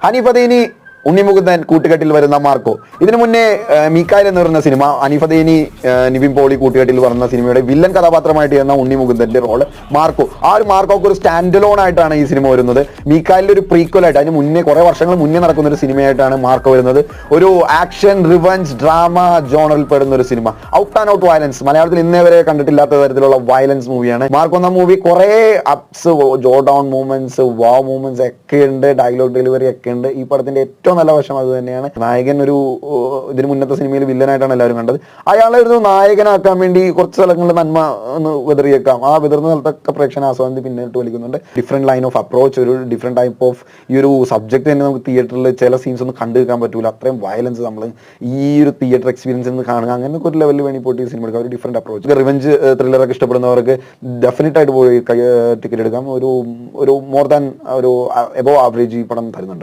ഹനീഫ് അദീനി ഉണ്ണിമുകുന്ദൻ കൂട്ടുകെട്ടിൽ വരുന്ന മാർക്കോ. ഇതിനു മുന്നേ മീക്കായൽ എന്ന് പറയുന്ന സിനിമ ഹനീഫ് അദീനി നിവിൻ പോളി കൂട്ടുകെട്ടിൽ വരുന്ന സിനിമയുടെ വില്ലൻ കഥാപാത്രമായിട്ട് ചെയ്യുന്ന ഉണ്ണിമുകുന്ദന്റെ റോള് മാർക്കോ. ആ ഒരു മാർക്കോക്ക് ഒരു സ്റ്റാൻഡ് ലോൺ ആയിട്ടാണ് ഈ സിനിമ വരുന്നത്. മീക്കായലിന്റെ ഒരു പ്രീക്വൽ ആയിട്ട് അതിന് മുന്നേ കുറെ വർഷങ്ങൾ മുന്നേ നടക്കുന്ന ഒരു സിനിമയായിട്ടാണ് മാർക്കോ വരുന്നത്. ഒരു ആക്ഷൻ റിവഞ്ച് ഡ്രാമ ജോണറിൽ പെടുന്ന ഒരു cinema. Out and out violence, മലയാളത്തിൽ ഇന്നേ വരെ കണ്ടിട്ടില്ലാത്ത തരത്തിലുള്ള വയലൻസ് മൂവിയാണ് മാർക്കോ എന്ന മൂവി. കുറെ അപ്സ്, ജോ ഡൗൺ മൂവ്മെന്റ്സ്, വാവ് മൂവ്മെന്റ്സ് ഒക്കെ ഉണ്ട്, ഡയലോഗ് ഡെലിവറി ഒക്കെ ഉണ്ട്. ഈ പടത്തിന്റെ ഏറ്റവും നല്ല വശം അത് തന്നെയാണ്. നായകൻ ഒരു ഇതിന് മുന്നത്തെ സിനിമയിൽ വില്ലനായിട്ടാണ് എല്ലാവരും കണ്ടത്. അയാളെ ഒരു നായകനാക്കാൻ വേണ്ടി കുറച്ച് സ്ഥലങ്ങളിൽ നന്മ ഒന്ന് വിതറിയേക്കാം. ആ വിതർന്ന സ്ഥലത്തൊക്കെ പ്രേക്ഷകനെ ആസ്വാദനം പിന്നിട്ട് വലിക്കുന്നുണ്ട്. ഡിഫറെന്റ് ലൈൻ ഓഫ് അപ്രോച്ച്, ഒരു ഡിഫറെന്റ് ടൈപ്പ് ഓഫ് ഈ ഒരു സബ്ജക്ട് തന്നെ നമുക്ക് തിയേറ്ററിൽ ചില സീൻസ് ഒന്നും കണ്ടു നിൽക്കാൻ പറ്റൂല. അത്രയും വയലൻസ് നമ്മൾ ഈ ഒരു തിയേറ്റർ എക്സ്പീരിയൻസിൽ നിന്ന് കാണുക. അങ്ങനെ ഒരു ലെവലിൽ വേണ്ടി പോയിട്ട് ഈ സിനിമ എടുക്കാം. ഒരു ഡിഫറെന്റ് അപ്രോച്ച്. റിവഞ്ച് ത്രില്ലറൊക്കെ ഇഷ്ടപ്പെടുന്നവർക്ക് ഡെഫിനറ്റ് ആയിട്ട് പോയി ടിക്കറ്റ് എടുക്കാം. ഒരു മോർ ദാൻ ഒരു എബോവ് ആവറേജ് ഈ പടം തരുന്നുണ്ട്.